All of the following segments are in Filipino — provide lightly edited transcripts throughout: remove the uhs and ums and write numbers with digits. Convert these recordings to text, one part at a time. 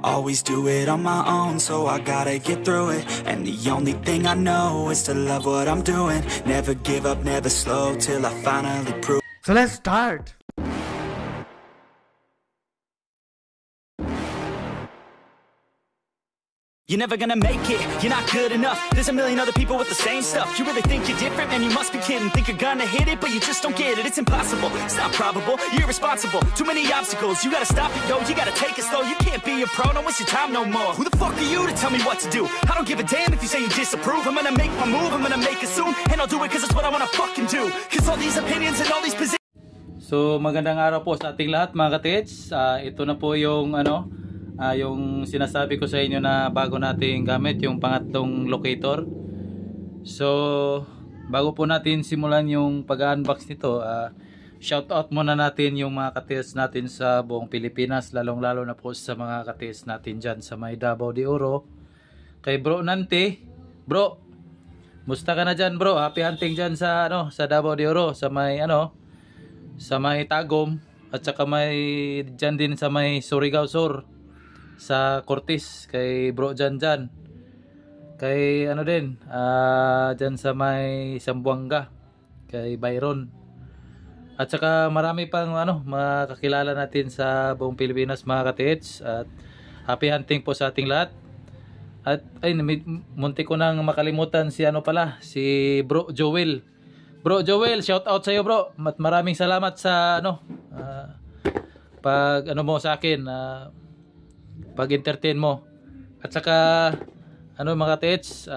Always do it on my own, so I gotta get through it. And the only thing I know is to love what I'm doing. Never give up, never slow, till I finally prove. So let's start. You're never gonna make it, you're not good enough. There's a million other people with the same stuff. You really think you're different? Man, you must be kidding. Think you're gonna hit it, but you just don't get it. It's impossible, it's not probable, you're irresponsible. Too many obstacles, you gotta stop it, yo. You gotta take it slow, you can't be a pro. Don't waste your time no more. Who the fuck are you to tell me what to do? I don't give a damn if you say you disapprove. I'm gonna make my move, I'm gonna make it soon. And I'll do it cause it's what I wanna fucking do. Cause all these opinions and all these positions. So magandang araw po sa ating lahat mga katits. Ito na po yung yung sinasabi ko sa inyo na bago nating gamit, yung pangatlong locator. So bago po natin simulan yung pag-unbox nito, shout out muna natin yung mga katits natin sa buong Pilipinas, lalong lalo na po sa mga katits natin dyan sa may Davao de Oro. Kay Bro Nante, bro, musta ka na dyan bro? Happy hunting dyan sa sa Davao de Oro, sa may sa may Tagum, at saka may dyan din sa may Surigao Sur, sa Cortis, kay Bro Jan, kay din dyan sa may Sambuanga, kay Byron, at saka marami pang mga kakilala natin sa buong Pilipinas mga katits. At happy hunting po sa ating lahat. At ay, munti ko nang makalimutan si si Bro Joel. Bro Joel, shout out sa iyo bro. At maraming salamat sa pag mo sa akin, pag-entertain mo. At saka mga tets,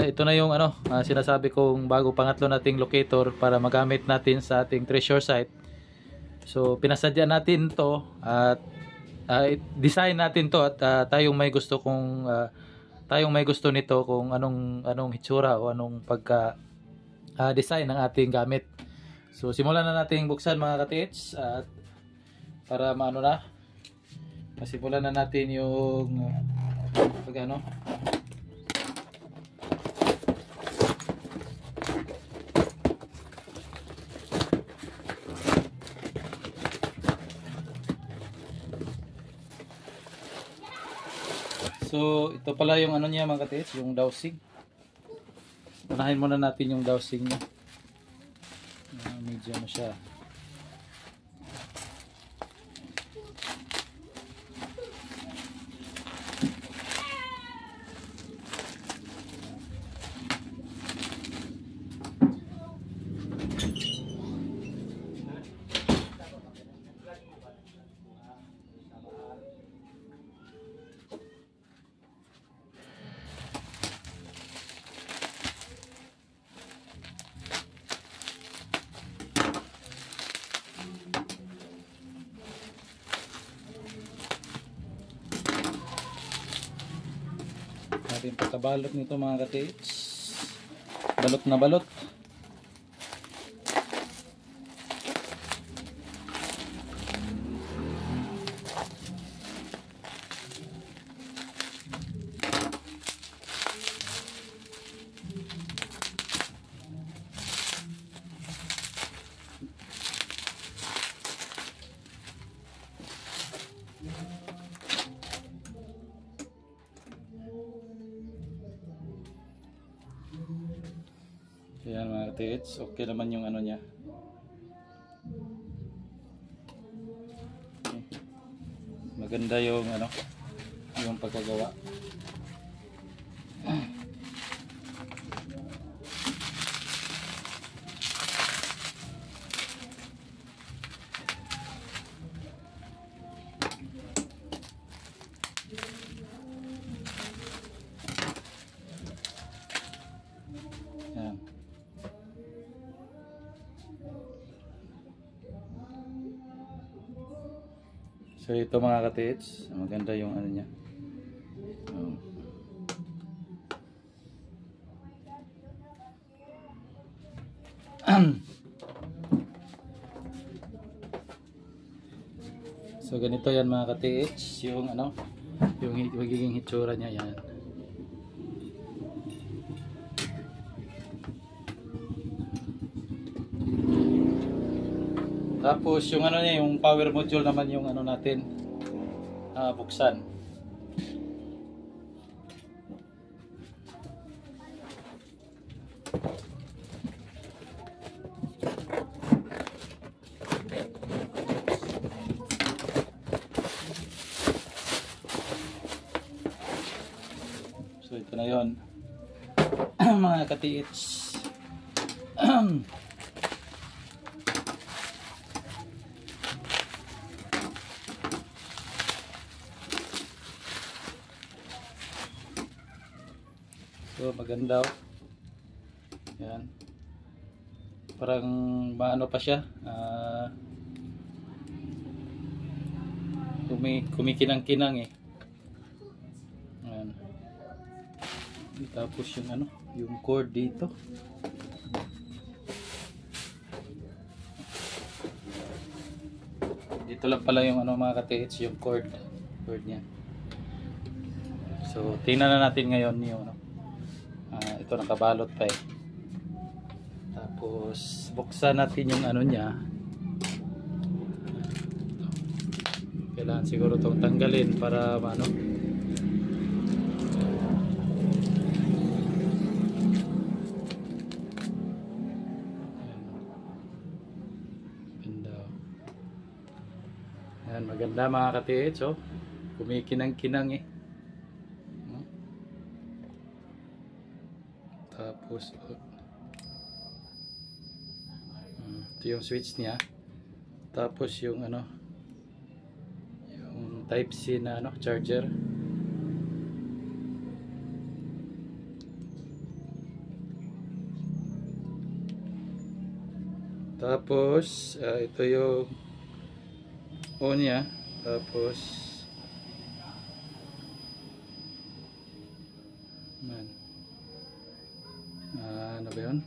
ito na yung sinasabi kong bago pangatlo nating locator para magamit natin sa ating treasure site. So pinasadya natin to at design natin to, at tayong may gusto nito kung anong hitsura o anong pagka design ng ating gamit. So simulan na nating buksan mga katits, at para masimulan na natin yung So ito pala yung niya mga katits, yung dowsing. Unahin muna natin yung dowsing niya. Medyo siya. Natin pagkabalot nito mga katits. Balot na balot. Ayan mga katits, okay naman yung niya. Okay. Maganda yung yung pagkagawa. Ayan. So ito mga katits, maganda yung niya. So ganito yan mga katits, yung yung magiging hitsura niya yan. Tapos yung niya, yung power module naman yung natin. buksan. So ito na yon mga katiits. So maganda, yan, parang maano pa siya, kumikinang-kinang eh. Yan. Tapos yung ano, yung cord dito. Dito lang pala yung ano mga katiits, yung cord niya. So tingnan na natin ngayon yung ano. Ito nakabalot pa eh. Tapos buksan natin yung ano niya. Kailangan siguro itong tanggalin para ano. Ayan, maganda mga katiits, oh. Kumikinang-kinang eh. Tapos ito yung switch niya. Tapos yung ano, yung type C na ano, charger. Tapos ito yung on niya. Tapos ano ba yun?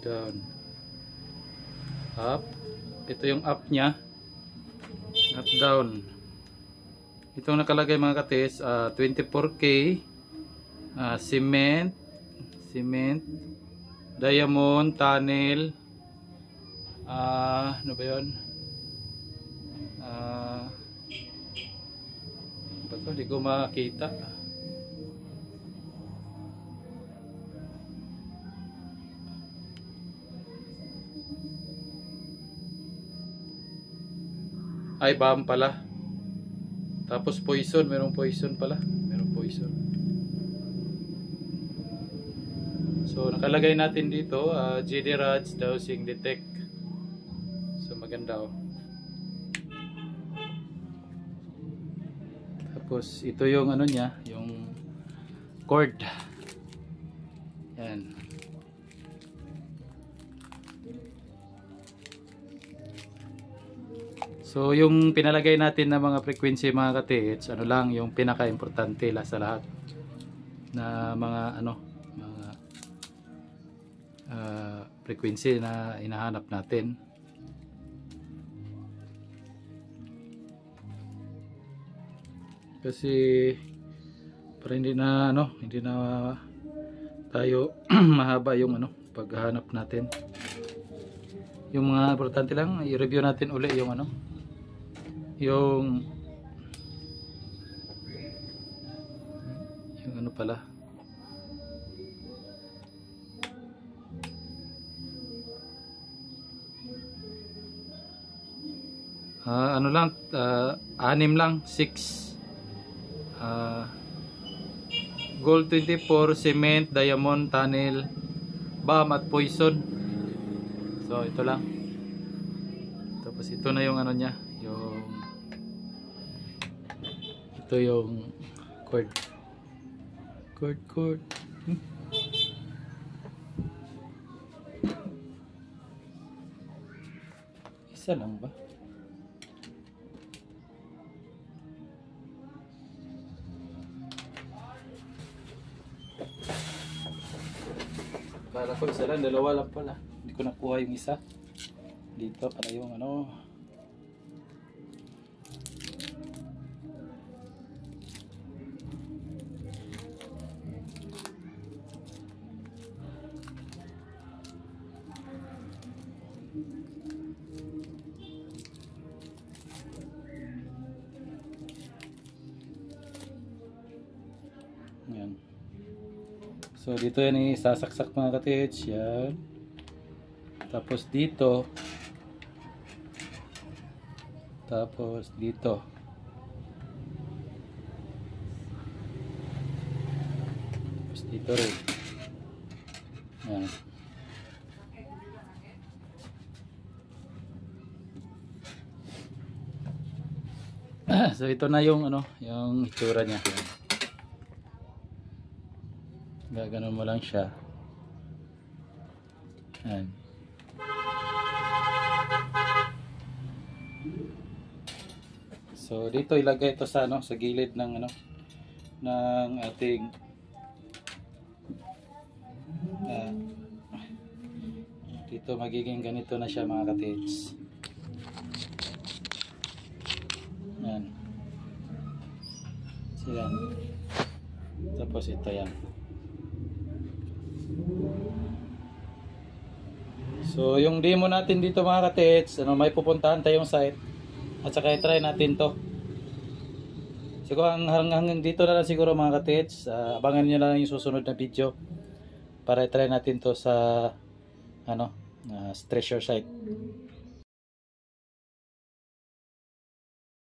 Down, up. Ito yung up nya, up, down. Itong nakalagay mga katis, 24K, cement, diamond, tunnel, ano ba yun? Ba't hindi ko makita? Ay, bomb pala. Tapos poison, merong poison pala. Merong poison. So nakalagay natin dito, GD rods dowsing detect. So maganda, oh. Tapos ito yung ano niya, yung cord. Yan. So yung pinalagay natin na mga frequency mga katiits, ano lang yung pinaka-importante sa lahat na mga ano, mga frequency na hinahanap natin. Kasi para hindi na ano, hindi na tayo mahaba yung ano paghahanap natin. Yung mga importante lang, i-review natin uli yung ano, yung ano pala, ano lang, 6 lang, 6, gold 24, cement, diamond, tunnel, bomb at poison. So ito lang. Tapos ito na yung ano niya, yung ito yung cord. Isa lang ba? Kala ko isa lang, dalawa lang pala. Hindi ko nakuha yung isa. Dito para yung ano. Yan. So dito yan isasaksak mga katits. Yan. Tapos dito. Tapos dito. Tapos dito rin. Yan. So ito na yung ano, yung itsura niya. Gaganon mo lang siya. Yan. So dito ilagay ito sa ano, sa gilid ng ano, ng ating dito magiging ganito na siya mga katits. Yan. So yan. Tapos ito yan. So yung demo natin dito mga katits, ano, may pupuntahan tayong site at saka i-try natin to. Siguro hanggang dito na lang siguro mga katits. Abangan nyo na lang yung susunod na video para i-try natin to sa ano, treasure site.